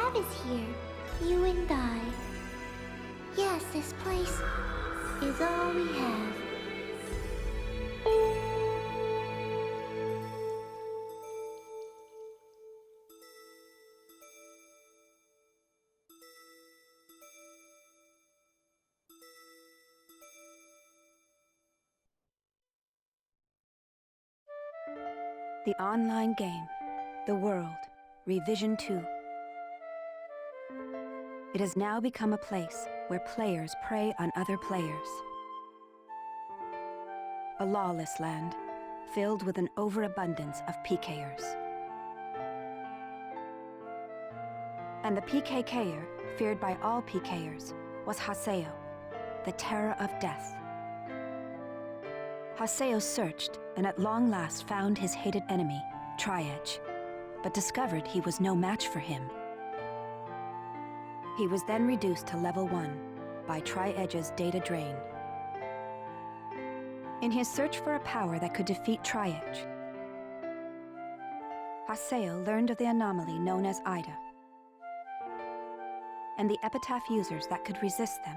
have is here. You and I. Yes, this place is all we have. The online game, The World, Revision 2. It has now become a place where players prey on other players. A lawless land, filled with an overabundance of PKers. And the PKKer, feared by all PKers, was Haseo, the terror of death. Haseo searched and at long last found his hated enemy, Tri-Edge, but discovered he was no match for him. He was then reduced to level 1 by Tri-Edge's data drain. In his search for a power that could defeat Tri-Edge, Haseo learned of the anomaly known as Ida, and the epitaph users that could resist them.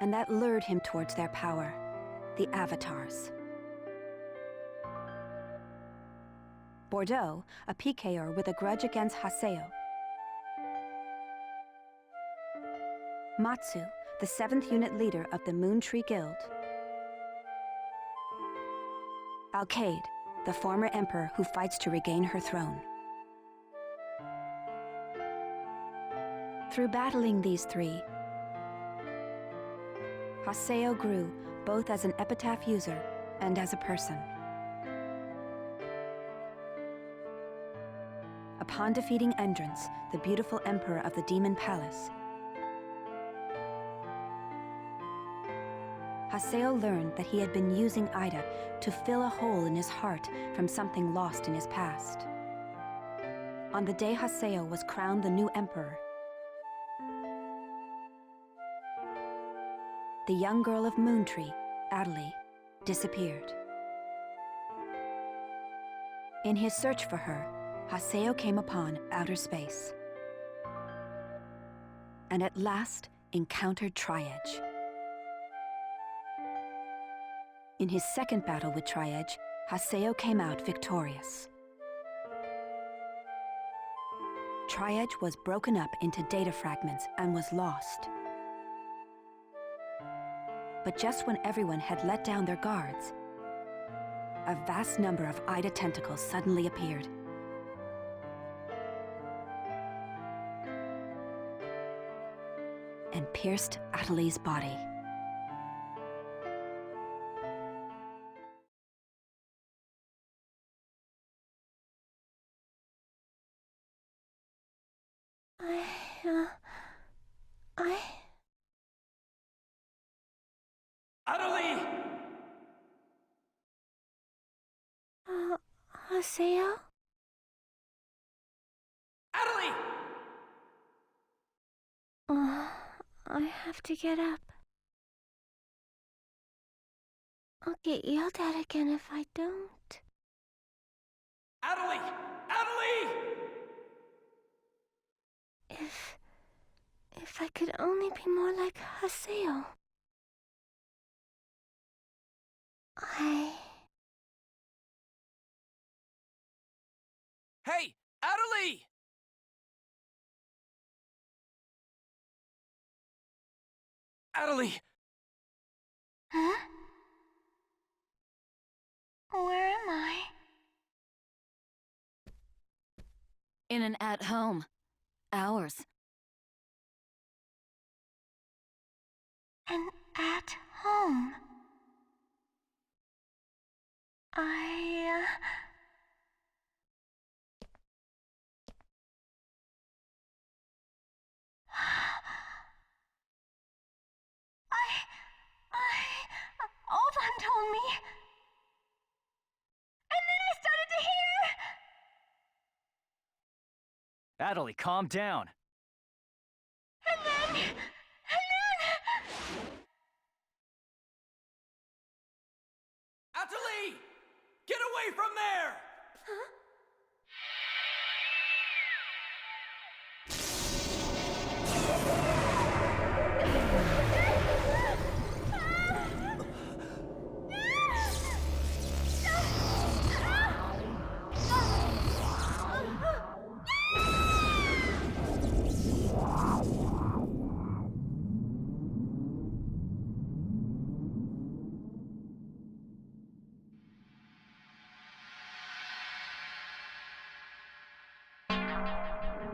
And that lured him towards their power, the Avatars. Bordeaux, a PKer with a grudge against Haseo. Matsu, the 7th unit leader of the Moon Tree Guild. Alkaid, the former emperor who fights to regain her throne. Through battling these three, Haseo grew both as an epitaph user and as a person. Upon defeating Endrance, the beautiful emperor of the Demon Palace, Haseo learned that he had been using Ida to fill a hole in his heart from something lost in his past. On the day Haseo was crowned the new emperor, the young girl of Moontree, Adelie, disappeared. In his search for her, Haseo came upon outer space, and at last encountered Tri-Edge. In his second battle with Tri-Edge, Haseo came out victorious. Tri-Edge was broken up into data fragments and was lost. But just when everyone had let down their guards, a vast number of Ida tentacles suddenly appeared. And pierced Adelie's body. Adelie! Haseo? Adelie! I have to get up. I'll get yelled at again if I don't. Adelie! Adelie! If I could only be more like Haseo. Hey! Adelie! Adelie! Huh? Where am I? In an at-home. Ours. And at home. I Alban told me. And then I started to hear. Adelie, calm down. And then. Adelie! Get away from there! Huh?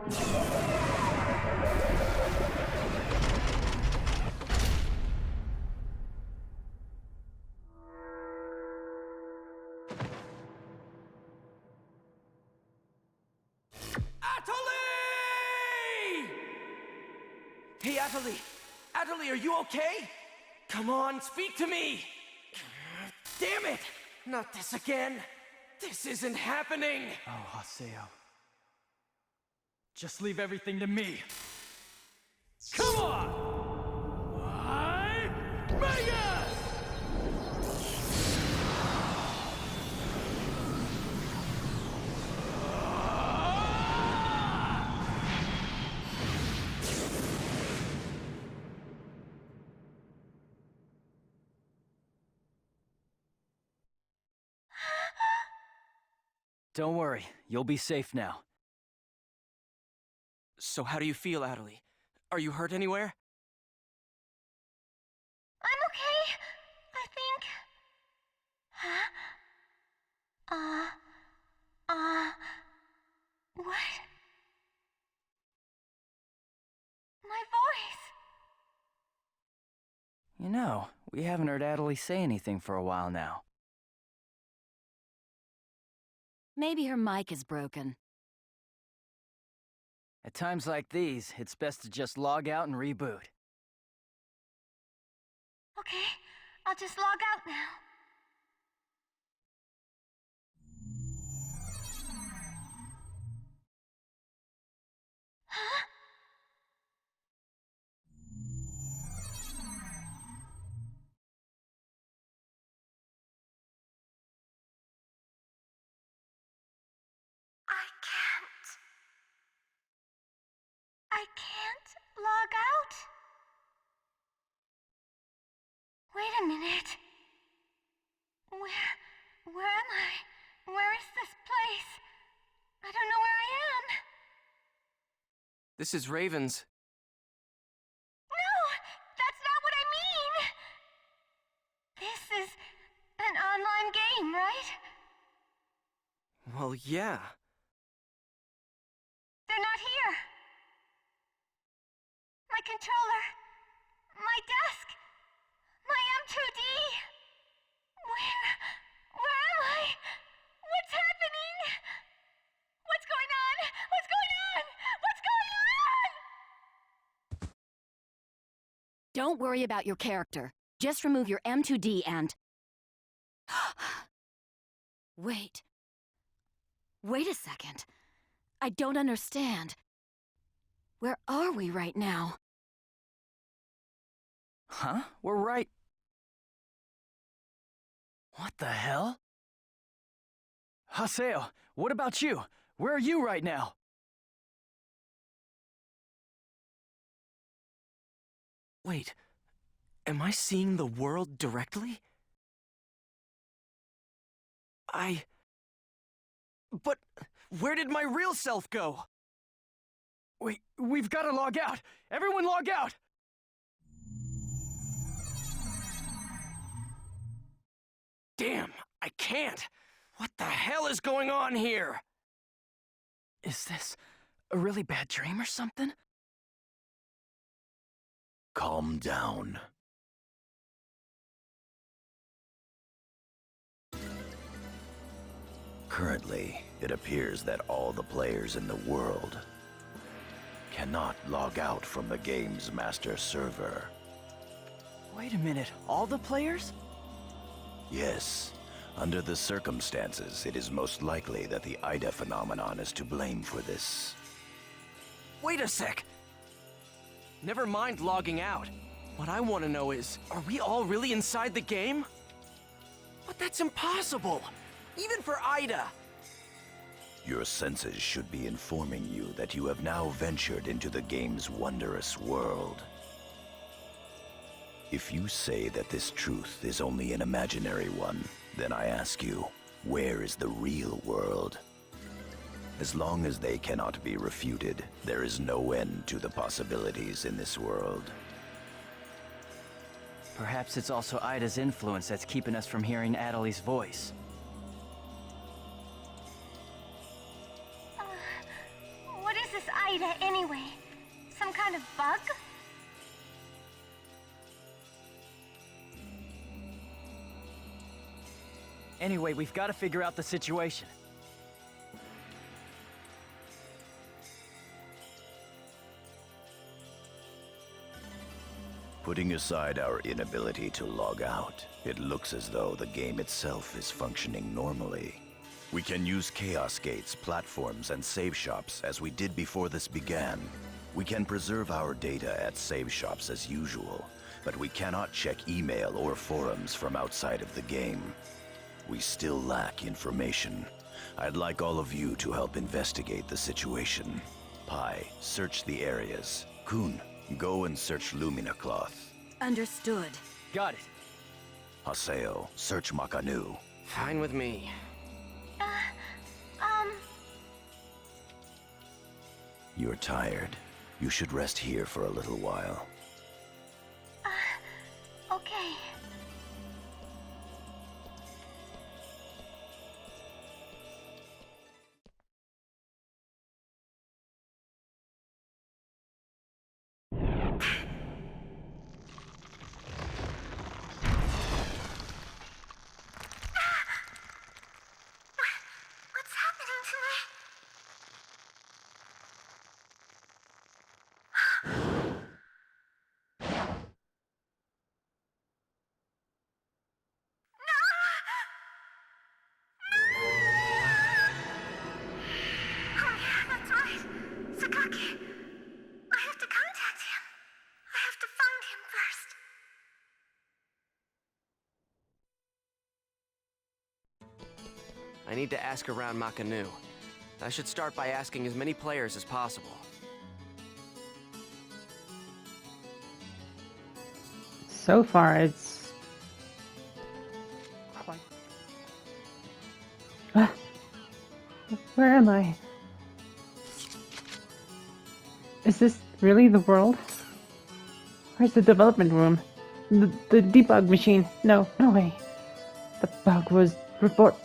Atali! Hey, Atali! Atali, are you okay? Come on, speak to me! Damn it! Not this again! This isn't happening! Oh, Haseo. Just leave everything to me. Come on! Mega! Don't worry, you'll be safe now. So how do you feel, Atali? Are you hurt anywhere? I'm okay, I think. Huh? What? My voice! You know, we haven't heard Atali say anything for a while now. Maybe her mic is broken. At times like these, it's best to just log out and reboot. Okay, I'll just log out now. Huh? I can't log out? Wait a minute. Where am I? Where is this place? I don't know where I am. This is Raven's. No, that's not what I mean. This is an online game, right? Well, yeah. They're not here. My controller, my desk, my M2D. Where am I? What's happening? What's going on? What's going on? What's going on? Don't worry about your character. Just remove your M2D and... Wait. Wait a second. I don't understand. Where are we right now? Huh? We're right... What the hell? Haseo, what about you? Where are you right now? Wait, am I seeing the world directly? But where did my real self go? Wait, we've got to log out! Everyone log out! Damn, I can't! What the hell is going on here? Is this a really bad dream or something? Calm down. Currently, it appears that all the players in the world cannot log out from the game's master server. Wait a minute, all the players? Yes, under the circumstances, it is most likely that the Ida phenomenon is to blame for this. Wait a sec! Never mind logging out. What I want to know is, are we all really inside the game? But that's impossible! Even for Ida! Your senses should be informing you that you have now ventured into the game's wondrous world. If you say that this truth is only an imaginary one, then I ask you, where is the real world? As long as they cannot be refuted, there is no end to the possibilities in this world. Perhaps it's also Ida's influence that's keeping us from hearing Atali's voice. What is this Ida, anyway? Some kind of bug? Anyway, we've got to figure out the situation. Putting aside our inability to log out, it looks as though the game itself is functioning normally. We can use chaos gates, platforms, and save shops as we did before this began. We can preserve our data at save shops as usual, but we cannot check email or forums from outside of the game. We still lack information. I'd like all of you to help investigate the situation. Pi, search the areas. Kun, go and search Lumina Cloth. Understood. Got it. Haseo, search Makanu. Fine with me. You're tired. You should rest here for a little while. Okay. What's happening to me? Oh yeah, that's right. Sakaki. I have to contact him. I have to find him first. I need to ask around Makanu. I should start by asking as many players as possible. So far, it's quite... Where am I? Is this really the world? Where's the development room? The debug machine? No, no way. The bug was report...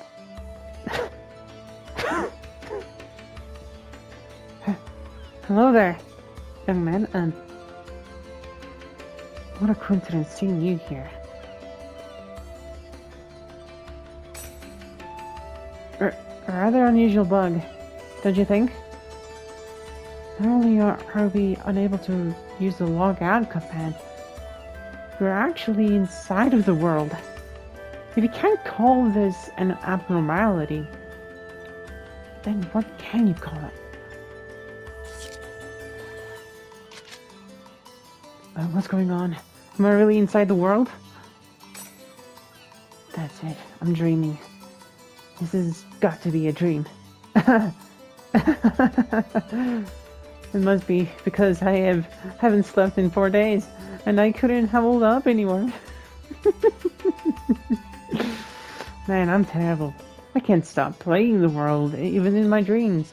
Hello there, young man. What a coincidence seeing you here. A rather unusual bug, don't you think? Not only are we unable to use the log out command, we're actually inside of the world. If you can't call this an abnormality, then what can you call it? What's going on? Am I really inside the world? That's it. I'm dreaming. This has got to be a dream. It must be because I haven't slept in 4 days and I couldn't hold up anymore. Man, I'm terrible. I can't stop playing the world, even in my dreams.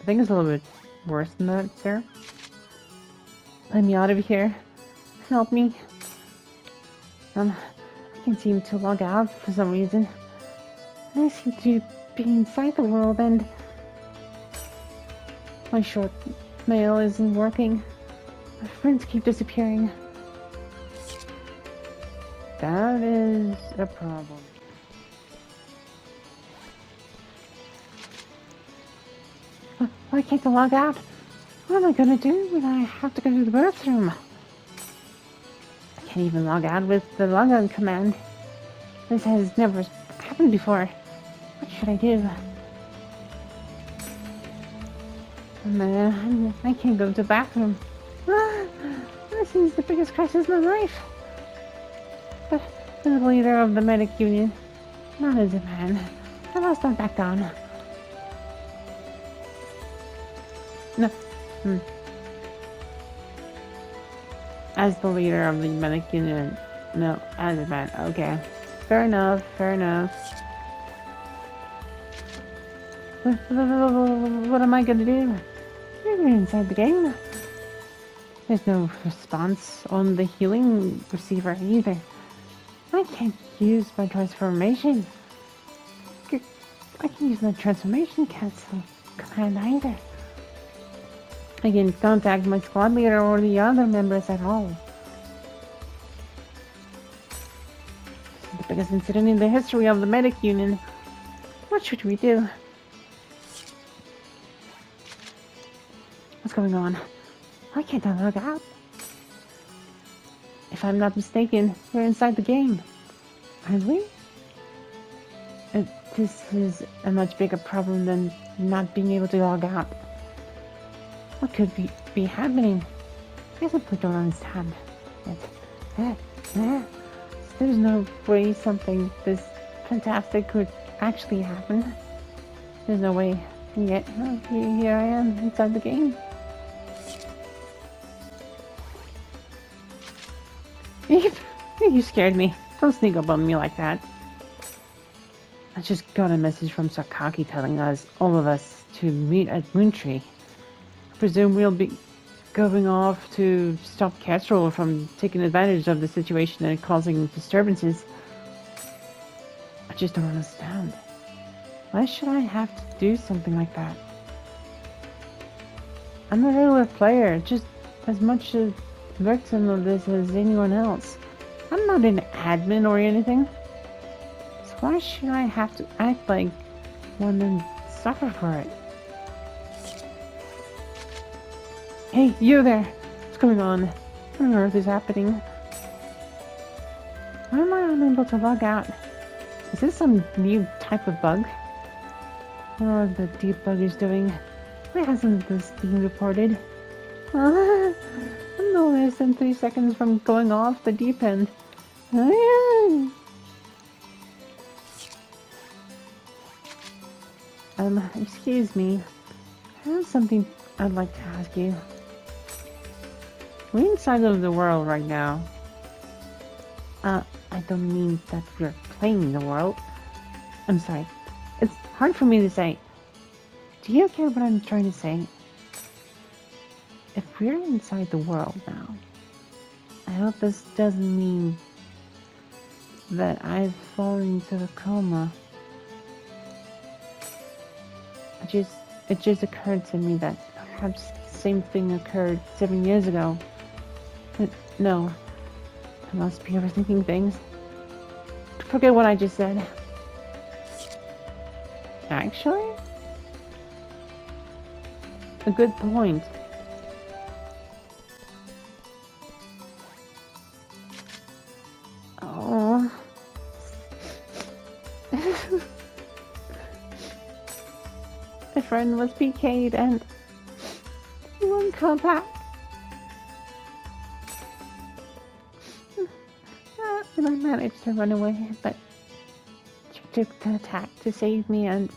I think it's a little bit worse than that, sir. Let me out of here. Help me. I can't seem to log out for some reason. I seem to be inside the world and my short mail isn't working. My friends keep disappearing. That is a problem. Why can't I log out? What am I gonna do when I have to go to the bathroom? I can't even log out with the logout command. This has never happened before. What should I do? Man, I can't go to the bathroom. This is the biggest crisis of my life. But as the leader of the medic union, not as a man, I must not back down. No. As the leader of the medic union, no, as a man. Okay, fair enough. Fair enough. What am I gonna do? You're inside the game. There's no response on the healing receiver either. I can't use my transformation. I can use my transformation cancel. command either. I can't contact my squad leader or the other members at all. This is the biggest incident in the history of the medic union. What should we do? What's going on? Why can't I log out? If I'm not mistaken, we're inside the game. Aren't we? This is a much bigger problem than not being able to log out. What could be happening? I simply don't understand. There's no way something this fantastic could actually happen. There's no way. And yet, here I am inside the game. You scared me. Don't sneak up on me like that. I just got a message from Sakaki telling us, all of us, to meet at Moontree. I presume we'll be going off to stop Casserole from taking advantage of the situation and causing disturbances. I just don't understand. Why should I have to do something like that? I'm a regular player, just as much a victim of this as anyone else. I'm not an admin or anything. So why should I have to act like one and suffer for it? Hey, you there! What's going on? What on earth is happening? Why am I unable to log out? Is this some new type of bug? What are the debuggers doing? Why hasn't this been reported? I'm no less than 3 seconds from going off the deep end. Excuse me. I have something I'd like to ask you. We're inside of the world right now. I don't mean that we're playing the world. I'm sorry. It's hard for me to say. Do you get what I'm trying to say? If we're inside the world now, I hope this doesn't mean that I've fallen into a coma. It just occurred to me that perhaps the same thing occurred 7 years ago. But no, I must be overthinking things. Forget what I just said. Actually, a good point. Oh. My friend was PK'd and he won't come back. And I managed to run away, but she took the attack to save me and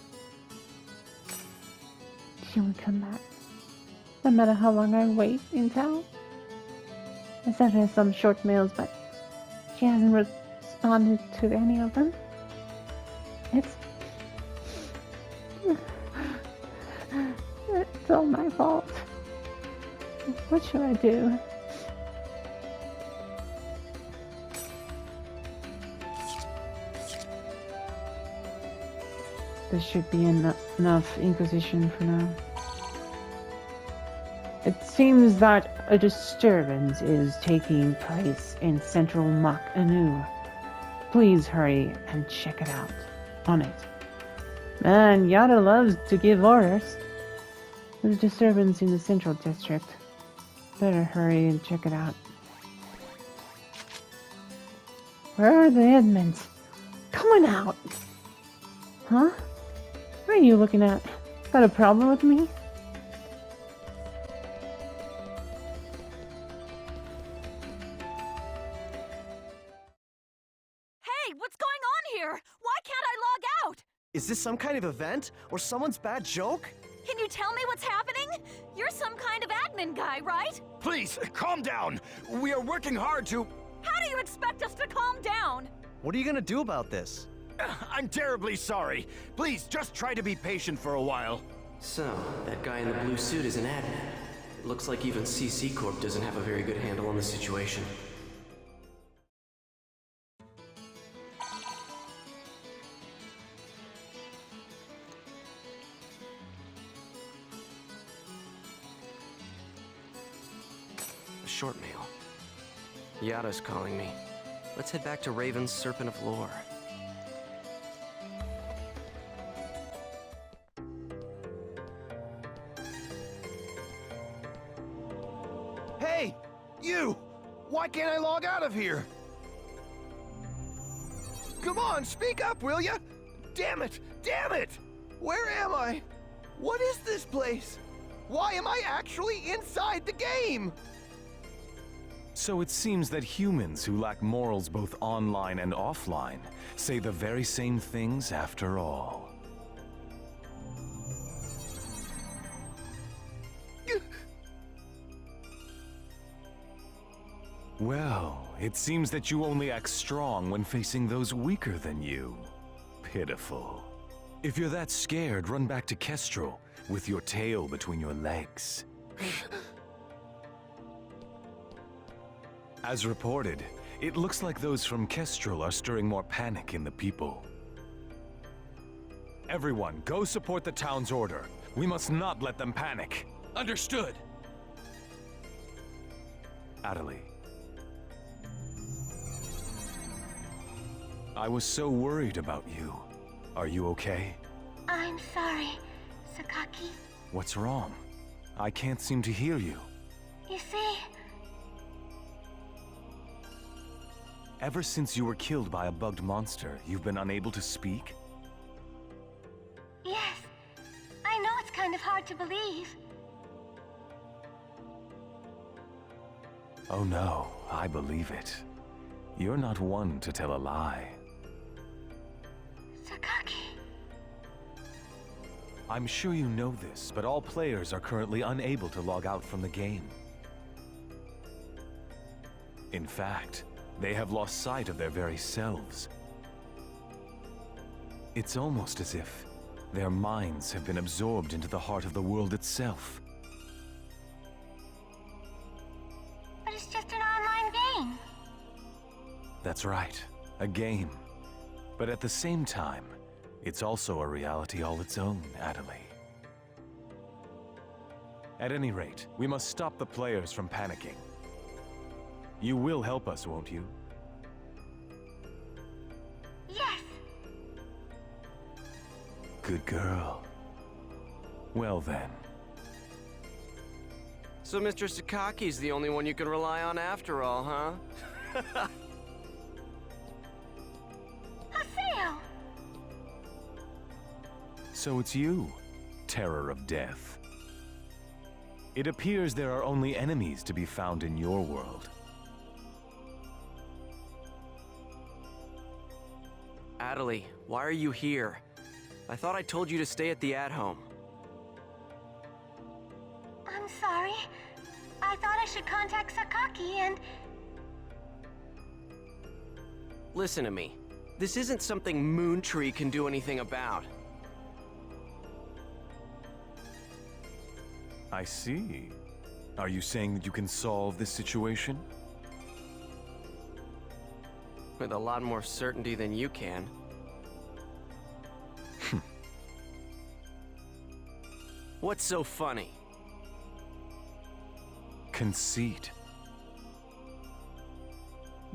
she won't come back. No matter how long I wait in town. I sent her some short mails, but she hasn't responded to any of them. It's all my fault. What should I do? This should be enough inquisition for now. It seems that a disturbance is taking place in central Mak-Anu. Please hurry and check it out. On it. Man, Yada loves to give orders. There's a disturbance in the central district. Better hurry and check it out. Where are the admins? Coming out! Huh? What are you looking at? Got a problem with me? Hey, what's going on here? Why can't I log out? Is this some kind of event? Or someone's bad joke? Can you tell me what's happening? You're some kind of admin guy, right? Please, calm down. We are working hard to... How do you expect us to calm down? What are you gonna do about this? I'm terribly sorry. Please, just try to be patient for a while. So, that guy in the blue suit is an admin. It looks like even CC Corp doesn't have a very good handle on the situation. short mail. Yada's calling me. Let's head back to Raven's Serpent of Lore. Hey! You! Why can't I log out of here? Come on, speak up, will ya? Damn it! Damn it! Where am I? What is this place? Why am I actually inside the game? So it seems that humans who lack morals both online and offline say the very same things after all. Well, it seems that you only act strong when facing those weaker than you. Pitiful. If you're that scared, run back to Kestrel with your tail between your legs. As reported, it looks like those from Kestrel are stirring more panic in the people. Everyone, go support the town's order. We must not let them panic. Understood. Adelie. I was so worried about you. Are you okay? I'm sorry, Sakaki. What's wrong? I can't seem to hear you. You see, Ever since you were killed by a bugged monster, you've been unable to speak? yes. I know it's kind of hard to believe. Oh no, I believe it. You're not one to tell a lie. Sakaki. I'm sure you know this, but all players are currently unable to log out from the game. In fact, they have lost sight of their very selves. It's almost as if their minds have been absorbed into the heart of the world itself. But it's just an online game. That's right, a game. But at the same time, it's also a reality all its own, Adelie. At any rate, we must stop the players from panicking. You will help us, won't you? Yes. Good girl. Well then. So Mr. Sakaki's the only one you can rely on after all, huh? Haseo! So it's you, Terror of Death. It appears there are only enemies to be found in your world. Adelie, why are you here? I thought I told you to stay at the at-home. I'm sorry. I thought I should contact Sakaki and... Listen to me. This isn't something Moontree can do anything about. I see. Are you saying that you can solve this situation? With a lot more certainty than you can. What's so funny? Conceit.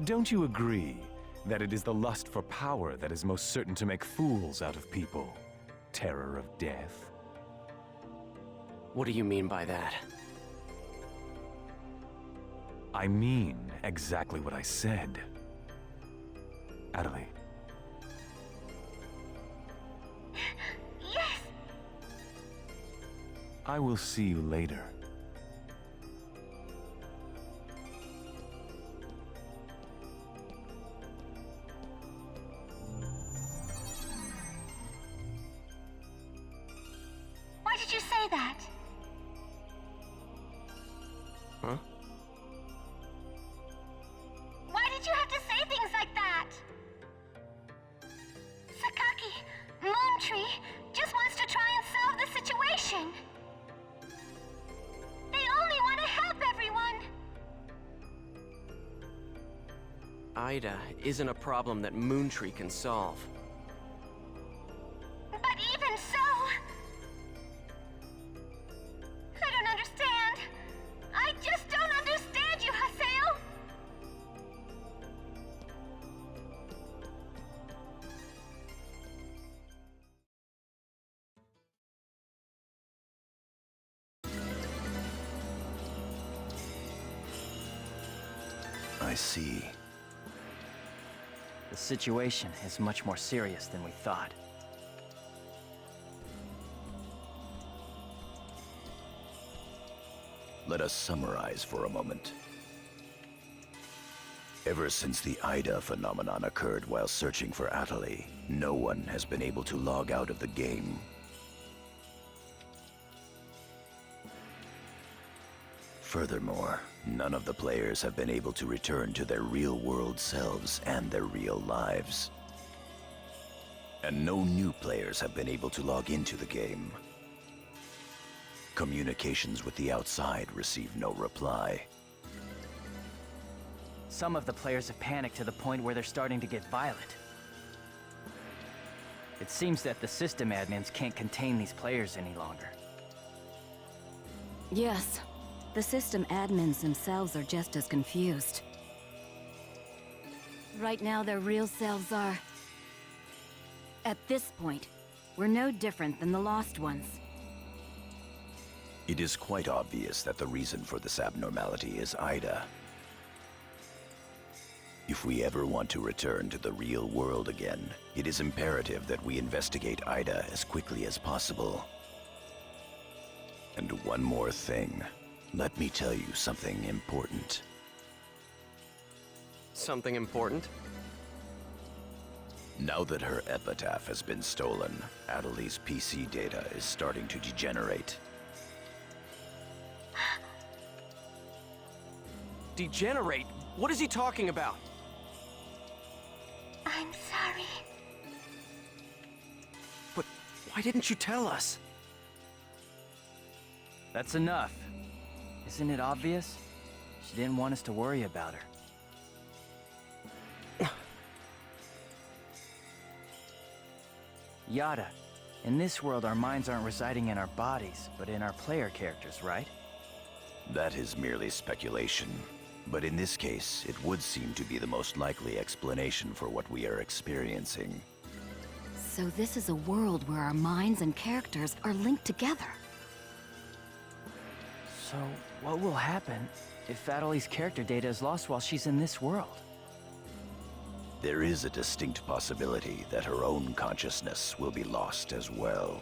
Don't you agree that it is the lust for power that is most certain to make fools out of people? Terror of Death. What do you mean by that? I mean exactly what I said. Adelie. Yes! I will see you later. Why did you say that? Huh? Why did you have to say things like that? Sakaki, Moontree just wants to try and solve the situation. They only want to help everyone. Ida isn't a problem that Moontree can solve. But even so... I don't understand. I just don't understand you, I see. The situation is much more serious than we thought. Let us summarize for a moment. Ever since the Ida phenomenon occurred while searching for Atali, no one has been able to log out of the game. Furthermore, none of the players have been able to return to their real-world selves and their real lives. And no new players have been able to log into the game. Communications with the outside receive no reply. Some of the players have panicked to the point where they're starting to get violent. It seems that the system admins can't contain these players any longer. Yes, the system admins themselves are just as confused. Right now, their real selves are... At this point, we're no different than the Lost Ones. It is quite obvious that the reason for this abnormality is Ida. If we ever want to return to the real world again, it is imperative that we investigate Ida as quickly as possible. And one more thing. Let me tell you something important. Something important? Now that her epitaph has been stolen, Atali's PC data is starting to degenerate. Degenerate? What is he talking about? I'm sorry. But why didn't you tell us? That's enough. Isn't it obvious? She didn't want us to worry about her. Yada, in this world our minds aren't residing in our bodies, but in our player characters, right? That is merely speculation. But in this case, it would seem to be the most likely explanation for what we are experiencing. So this is a world where our minds and characters are linked together. So, what will happen if Atali's character data is lost while she's in this world? There is a distinct possibility that her own consciousness will be lost as well.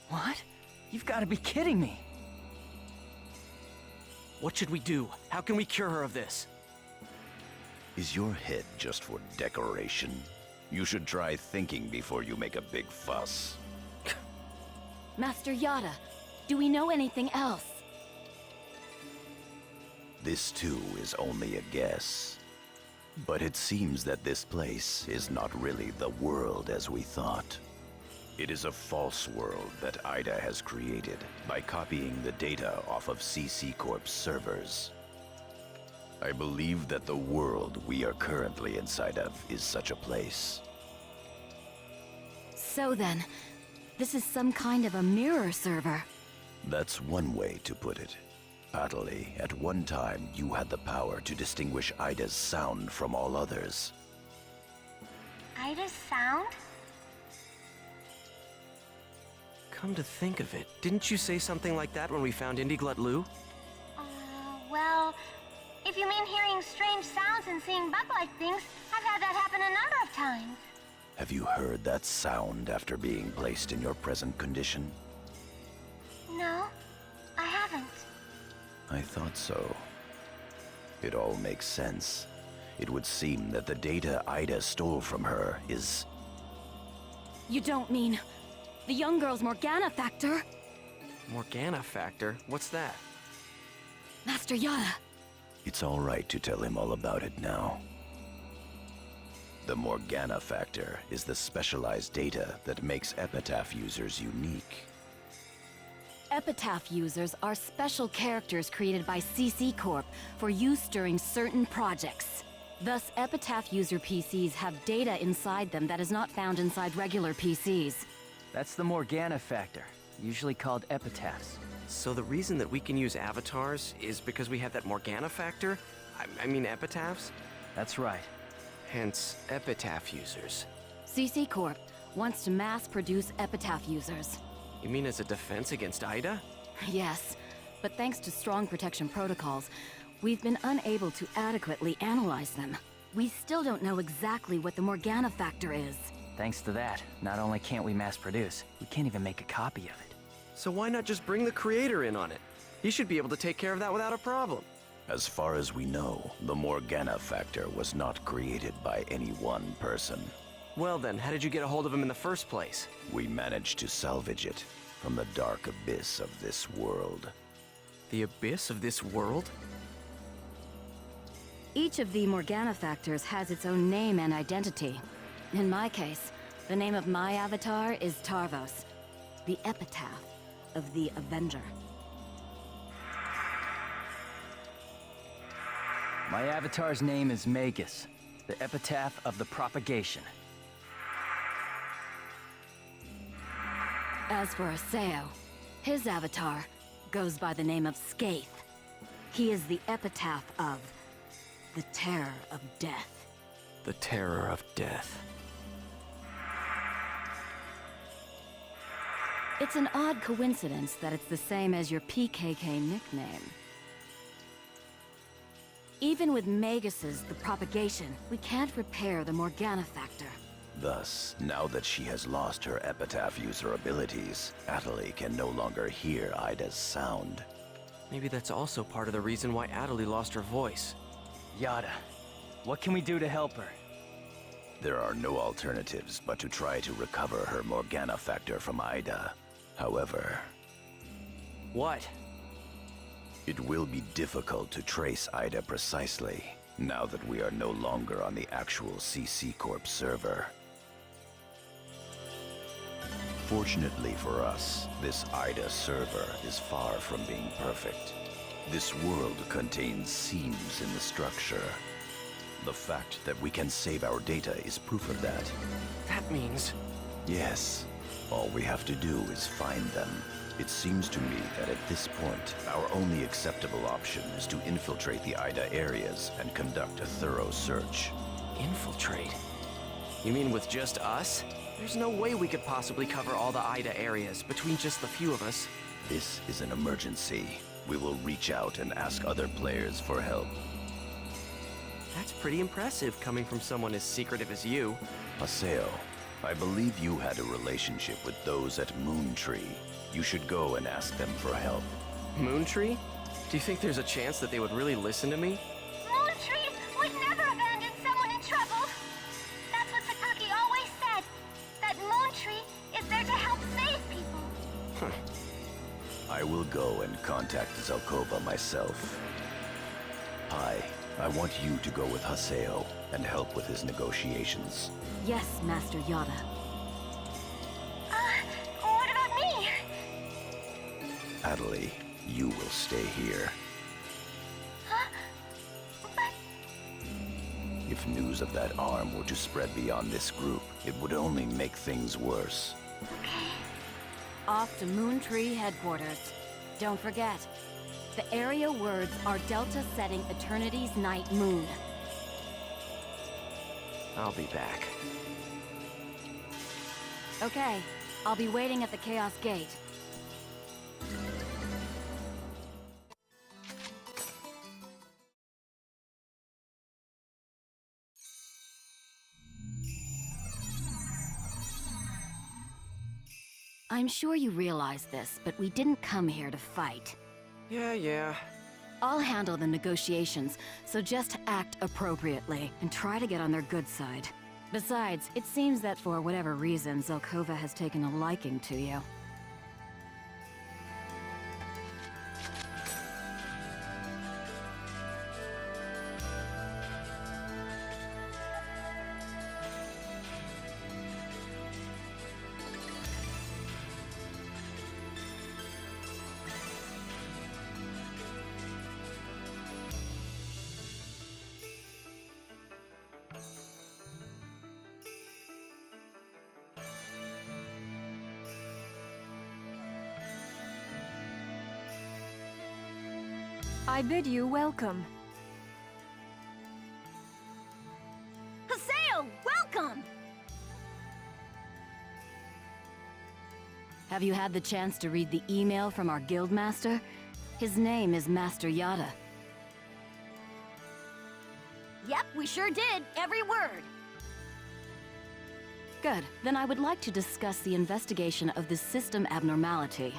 What? You've got to be kidding me! What should we do? How can we cure her of this? Is your head just for decoration? You should try thinking before you make a big fuss. Master Yada, do we know anything else? This too is only a guess. But it seems that this place is not really the world as we thought. It is a false world that Ida has created by copying the data off of CC Corp's servers. I believe that the world we are currently inside of is such a place. So then, this is some kind of a mirror server. That's one way to put it. Atali, at one time you had the power to distinguish Ida's sound from all others. Ida's sound? Come to think of it, didn't you say something like that when we found Indiglut Lu? Well, if you mean hearing strange sounds and seeing bug-like things, I've had that happen a number of times. Have you heard that sound after being placed in your present condition? No, I haven't. I thought so. It all makes sense. It would seem that the data Ida stole from her is... You don't mean the young girl's Morgana factor? Morgana factor? What's that? Master Yada. It's all right to tell him all about it now. The Morgana factor is the specialized data that makes Epitaph users unique. Epitaph users are special characters created by CC Corp for use during certain projects. Thus, Epitaph user PCs have data inside them that is not found inside regular PCs. That's the Morgana factor, usually called epitaphs. So the reason that we can use avatars is because we have that Morgana factor? I mean epitaphs? That's right. Hence, epitaph users. CC Corp wants to mass produce Epitaph users. You mean as a defense against Ida? Yes, but thanks to strong protection protocols, we've been unable to adequately analyze them. We still don't know exactly what the Morgana factor is. Thanks to that, not only can't we mass produce, we can't even make a copy of it. So why not just bring the creator in on it? He should be able to take care of that without a problem. As far as we know, the Morgana factor was not created by any one person. Well then, how did you get a hold of him in the first place? We managed to salvage it from the dark abyss of this world. The abyss of this world? Each of the Morgana factors has its own name and identity. In my case, the name of my avatar is Tarvos, the epitaph of the Avenger. My avatar's name is Magus, the epitaph of the propagation. As for Aseo, his avatar goes by the name of Skaith. He is the epitaph of the terror of death. The terror of death. It's an odd coincidence that it's the same as your PKK nickname. Even with Magus's The Propagation, we can't repair the Morgana factor. Thus, now that she has lost her epitaph user abilities, Atali can no longer hear Ida's sound. Maybe that's also part of the reason why Atali lost her voice. Yada, what can we do to help her? There are no alternatives but to try to recover her Morgana factor from Ida. However... What? It will be difficult to trace Ida precisely, now that we are no longer on the actual CC Corp server. Fortunately for us, this Ida server is far from being perfect. This world contains seams in the structure. The fact that we can save our data is proof of that. That means... Yes. All we have to do is find them. It seems to me that at this point, our only acceptable option is to infiltrate the Ida areas and conduct a thorough search. Infiltrate? You mean with just us? There's no way we could possibly cover all the Ida areas between just the few of us. This is an emergency. We will reach out and ask other players for help. That's pretty impressive coming from someone as secretive as you. Aseo, I believe you had a relationship with those at Moontree. You should go and ask them for help. Moontree? Do you think there's a chance that they would really listen to me? Moontree would never abandon someone in trouble. That's what Sataki always said. That Moontree is there to help save people. I will go and contact Zelkova myself. Hi, I want you to go with Haseo and help with his negotiations. Yes, Master Yada. What about me? Atali, you will stay here. Huh? But... If news of that arm were to spread beyond this group, it would only make things worse. Okay. Off to Moontree headquarters. Don't forget, the area words are Delta setting Eternity's night moon. I'll be back. Okay, I'll be waiting at the Chaos Gate. I'm sure you realize this, but we didn't come here to fight. Yeah. I'll handle the negotiations, so just act appropriately and try to get on their good side. Besides, it seems that for whatever reason, Zelkova has taken a liking to you. I bid you welcome. Haseo, welcome! Have you had the chance to read the email from our guildmaster? His name is Master Yada. Yep, we sure did. Every word. Good. Then I would like to discuss the investigation of this system abnormality.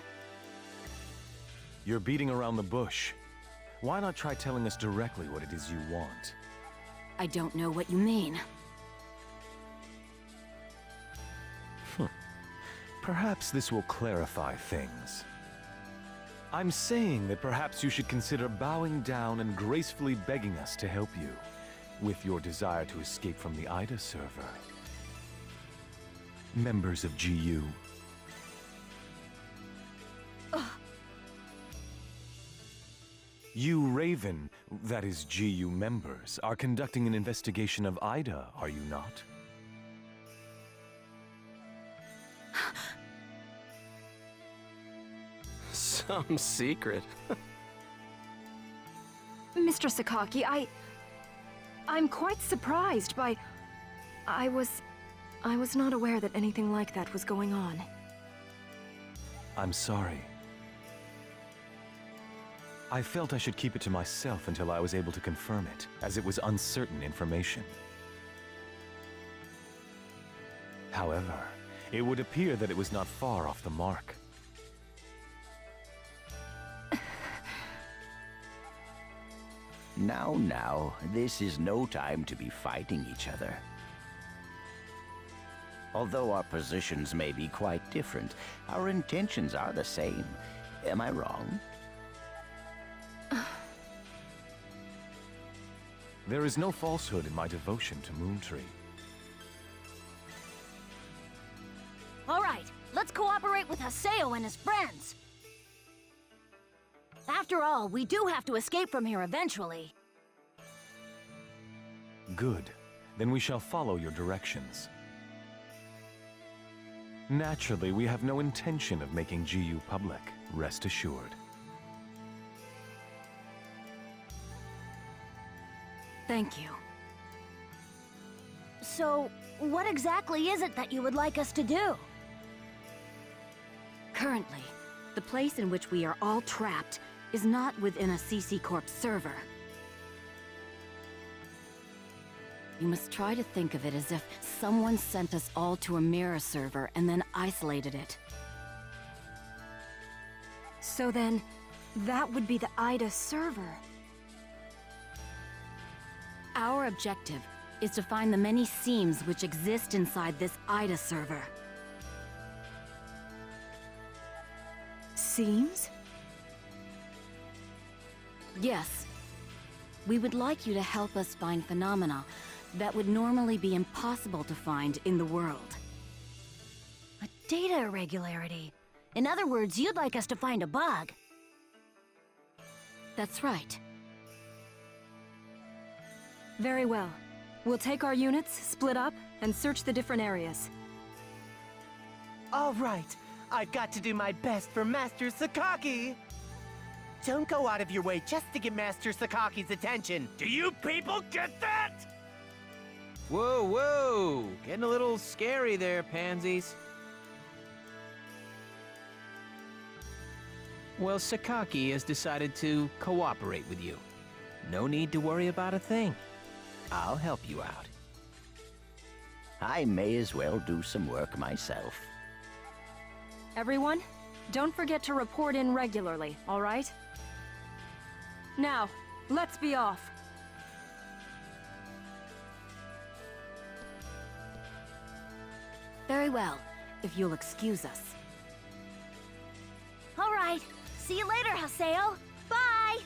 You're beating around the bush. Why not try telling us directly what it is you want? I don't know what you mean. Perhaps this will clarify things. I'm saying that perhaps you should consider bowing down and gracefully begging us to help you with your desire to escape from the Ida server. Members of GU. You, Raven, that is GU members, are conducting an investigation of Ida, are you not? Some secret. Mr. Sakaki, I'm quite surprised by... I was not aware that anything like that was going on. I'm sorry. I felt I should keep it to myself until I was able to confirm it, as it was uncertain information. However, it would appear that it was not far off the mark. Now, this is no time to be fighting each other. Although our positions may be quite different, our intentions are the same. Am I wrong? There is no falsehood in my devotion to Moontree. All right, let's cooperate with Haseo and his friends. After all, we do have to escape from here eventually. Good. Then we shall follow your directions. Naturally, we have no intention of making GU public, rest assured. Thank you. So, what exactly is it that you would like us to do? Currently, the place in which we are all trapped is not within a CC Corp server. You must try to think of it as if someone sent us all to a mirror server and then isolated it. So then, that would be the Ida server. Our objective is to find the many seams which exist inside this Ida server. Seams? Yes. We would like you to help us find phenomena that would normally be impossible to find in the world. A data irregularity. In other words, you'd like us to find a bug. That's right. Very well. We'll take our units, split up, and search the different areas. All right, I've got to do my best for Master Sakaki. Don't go out of your way just to get Master Sakaki's attention. Do you people get that? Whoa, whoa! Getting a little scary there, pansies. Well, Sakaki has decided to cooperate with you. No need to worry about a thing. I'll help you out. I may as well do some work myself. Everyone, don't forget to report in regularly, all right? Now, let's be off. Very well, if you'll excuse us. All right, see you later, Haseo. Bye!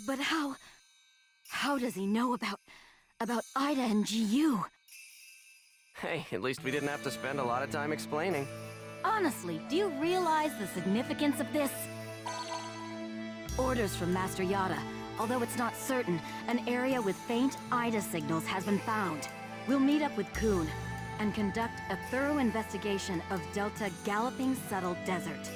But how does he know about Ida and GU? Hey, at least we didn't have to spend a lot of time explaining. Honestly, do you realize the significance of this? Orders from Master Yada. Although it's not certain, an area with faint Ida signals has been found. We'll meet up with Kun and conduct a thorough investigation of Delta Galloping Settled Desert.